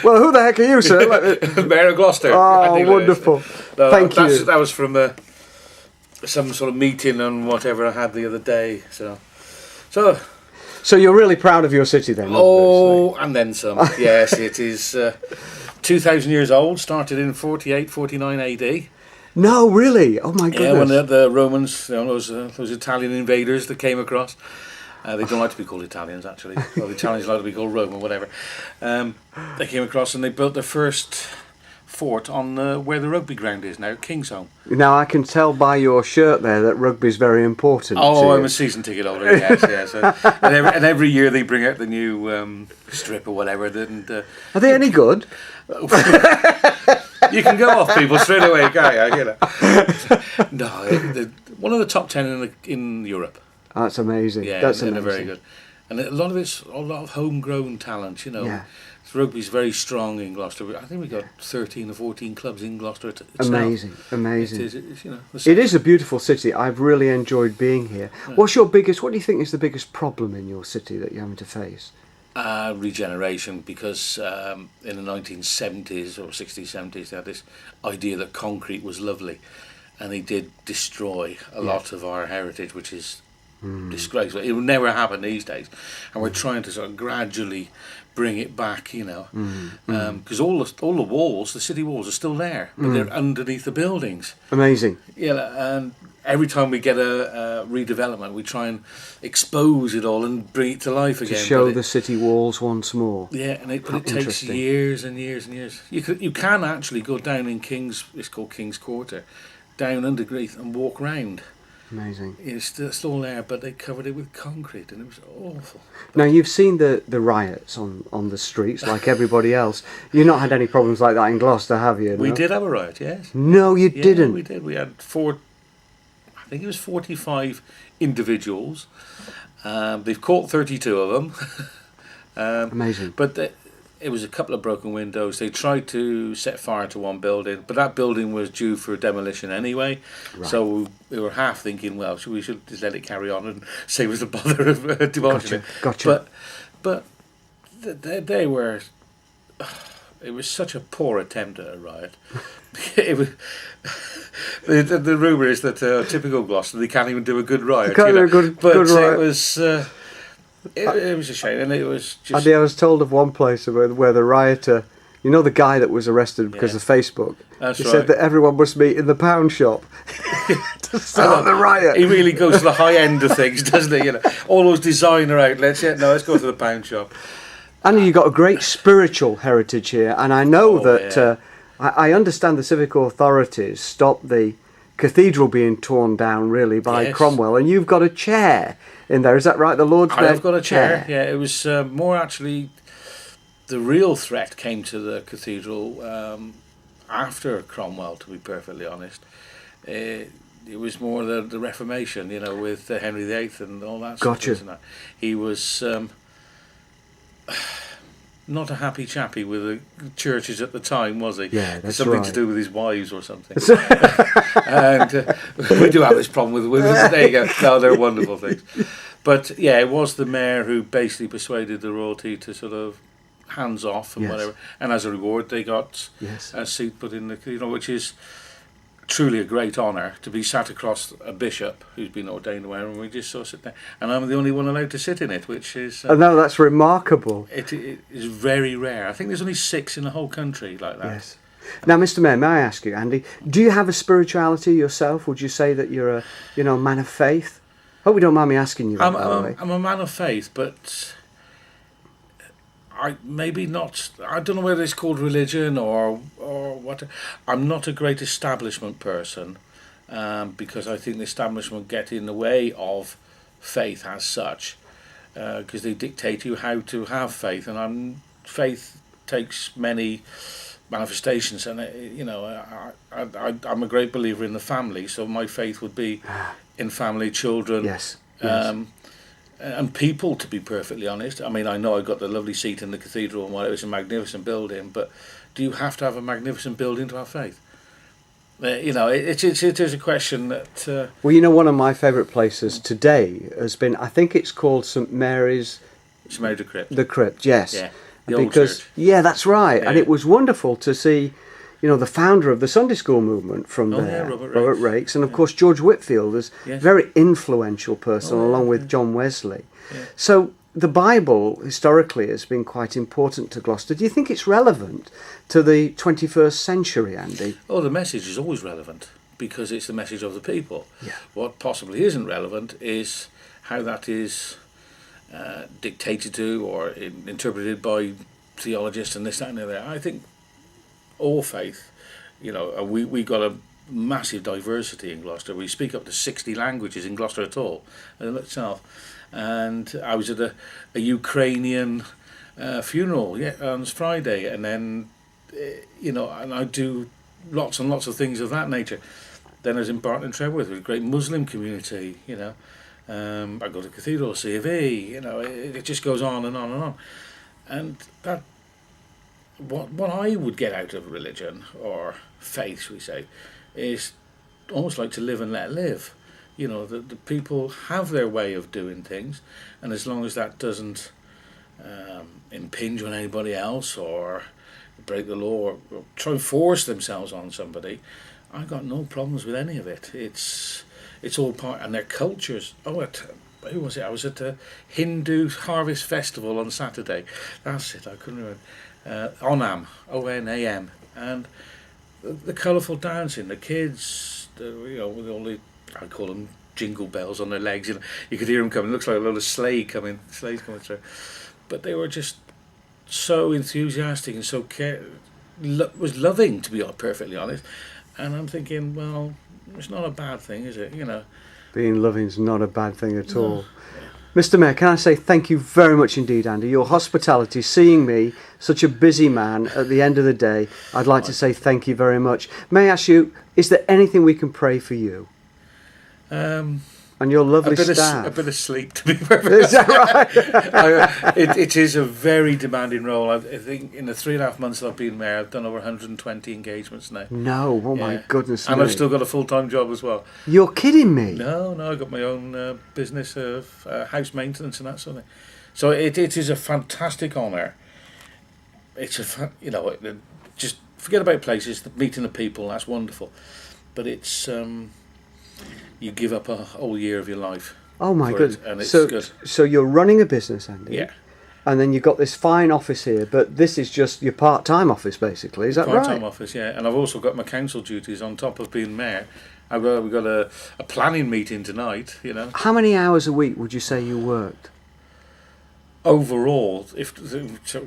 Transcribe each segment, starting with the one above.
Well, who the heck are you, sir? Mayor of Gloucester. Oh, wonderful. No, Thank you. That was from some sort of meeting and whatever I had the other day. So you're really proud of your city then? Oh, and then some. Yes, it is 2,000 years old, started in 48, 49 AD. No, really? Oh my goodness. Yeah, when the Romans, those Italian invaders that came across. They don't like to be called Italians, actually. Well, the Italians like to be called Roman, whatever. They came across and they built their first fort on where the rugby ground is now, Kingsholm. Now, I can tell by your shirt there that rugby's very important. Oh, I'm a season ticket holder, yes, yes. And every year they bring out the new strip or whatever. Are they any good? You can go off people straight away, can't you? No, one of the top 10 in Europe. That's amazing. Yeah, that's they're amazing. very good. And a lot of homegrown talent, you know. Yeah. Rugby's very strong in Gloucester. I think we've got 13 or 14 clubs in Gloucester itself. Amazing, amazing. It is a beautiful city. I've really enjoyed being here. Yeah. What do you think is the biggest problem in your city that you're having to face? Regeneration, because in the 1970s or 60s, 70s, they had this idea that concrete was lovely. And they did destroy a lot of our heritage, which is disgraceful. It will never happen these days. And we're trying to sort of gradually bring it back, you know, because all the walls, the city walls, are still there, but they're underneath the buildings. Amazing. Yeah, and every time we get a redevelopment, we try and expose it all and bring it to life again. To show the city walls once more. Yeah, and it takes years and years and years. You can actually go down in it's called King's Quarter, down underneath and walk round. Amazing. It's still there, but they covered it with concrete, and it was awful. Now, you've seen the riots on the streets like everybody else. You've not had any problems like that in Gloucester, have you? No? We did have a riot, yes. No, you didn't. We did. We had I think it was 45 individuals. They've caught 32 of them. Amazing. But it was a couple of broken windows. They tried to set fire to one building, but that building was due for demolition anyway. Right. So we were half thinking, well, we should just let it carry on and save us the bother of demolishing it. Gotcha. But they were. It was such a poor attempt at a riot. It was. The rumour is that typical Gloucester, they can't even do a good riot. Can't do a good riot. It was. It was a shame, and it was just... I was told of one place where the rioter, you know, the guy that was arrested because of Facebook, That's he right. said that everyone must meet in the pound shop to start the riot. He really goes to the high end of things, doesn't he? You know, all those designer outlets. Yeah, no, let's go to the pound shop. And you've got a great spiritual heritage here, and I know that I understand the civic authorities stopped the cathedral being torn down really by Cromwell, and you've got a chair in there. Is that right? The Lord's Bed. I've got a chair. Yeah, it was more actually. The real threat came to the cathedral after Cromwell, to be perfectly honest. It was more the Reformation, you know, with Henry VIII and all that. Gotcha. Stuff. He was not a happy chappy with the churches at the time, was he? Yeah, that's something right. to do with his wives or something. And we do have this problem with women. There you go. No, they're wonderful things. But yeah, it was the mayor who basically persuaded the royalty to sort of hands off and whatever. And as a reward, they got a seat put in the cathedral, which is truly a great honour to be sat across a bishop who's been ordained or whatever, and we just sort of sit there. And I'm the only one allowed to sit in it, which is... no, that's remarkable. It is very rare. I think there's only 6 in the whole country like that. Yes. Now, Mr. Mayor, may I ask you, Andy, do you have a spirituality yourself? Would you say that you're a man of faith? Hope you don't mind me asking you that, by the way. I'm a man of faith, but maybe not. I don't know whether it's called religion or what. I'm not a great establishment person because I think the establishment get in the way of faith as such because they dictate you how to have faith, and faith takes many manifestations, and I'm a great believer in the family, so my faith would be in family, children, and people, to be perfectly honest. I mean, I know I got the lovely seat in the cathedral and it was a magnificent building, but do you have to have a magnificent building to have faith? It is a question that... Well, one of my favourite places today has been, I think it's called St Mary's... St Mary the Crypt. The Crypt, yes. Yeah. The old church. Yeah, that's right. Yeah. And it was wonderful to see, the founder of the Sunday school movement from there, Robert Rakes, and of course George Whitfield is a very influential person, along with John Wesley. Yeah. So the Bible historically has been quite important to Gloucester. Do you think it's relevant to the 21st century, Andy? Oh, the message is always relevant because it's the message of the people. Yeah. What possibly isn't relevant is how that is dictated to or interpreted by theologists and this, that and the other. I think all faith, we got a massive diversity in Gloucester. We speak up to 60 languages in Gloucester at all in itself. And I was at a Ukrainian funeral on Friday, and then and I do lots and lots of things of that nature. Then I was in Barton and Trebworth with a great Muslim community. I go to Cathedral, C of E. It just goes on and on and on. And that, what I would get out of religion or faith, shall we say, is almost like to live and let live. The people have their way of doing things, and as long as that doesn't impinge on anybody else or break the law or try and force themselves on somebody, I got no problems with any of it. It's all part, and their cultures. Who was it? I was at a Hindu harvest festival on Saturday. That's it. I couldn't remember. Onam, Onam, and the colourful dancing, the kids, with all the, I call them jingle bells on their legs. You could hear them coming. It looks like a lot of sleighs coming through. But they were just so enthusiastic and so was loving, to be perfectly honest. And I'm thinking, well, it's not a bad thing, is it? Being loving is not a bad thing at all. Mr. Mayor, can I say thank you very much indeed, Andy. Your hospitality, seeing me, such a busy man, at the end of the day, I'd like to say thank you very much. May I ask you, is there anything we can pray for you? And your lovely staff. A bit of sleep, to be perfect. Is that right? It is a very demanding role. I think in the 3.5 months I've been mayor, I've done over 120 engagements now. No, my goodness. And I've still got a full-time job as well. You're kidding me? No, I've got my own business of house maintenance and that sort of thing. So it is a fantastic honour. It's just forget about places, meeting the people, that's wonderful. But it's... you give up a whole year of your life. Oh my goodness! And it's good. So you're running a business, Andy. Yeah. And then you've got this fine office here, but this is just your part-time office, basically. Is that right? Part-time office, yeah. And I've also got my council duties on top of being mayor. We've got a planning meeting tonight. How many hours a week would you say you worked? Overall, if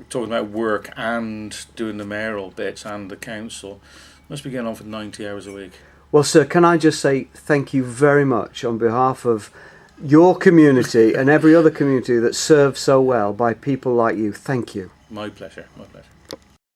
talking about work and doing the mayoral bits and the council, must be getting on for 90 hours a week. Well, sir, can I just say thank you very much on behalf of your community and every other community that serves so well by people like you. Thank you. My pleasure.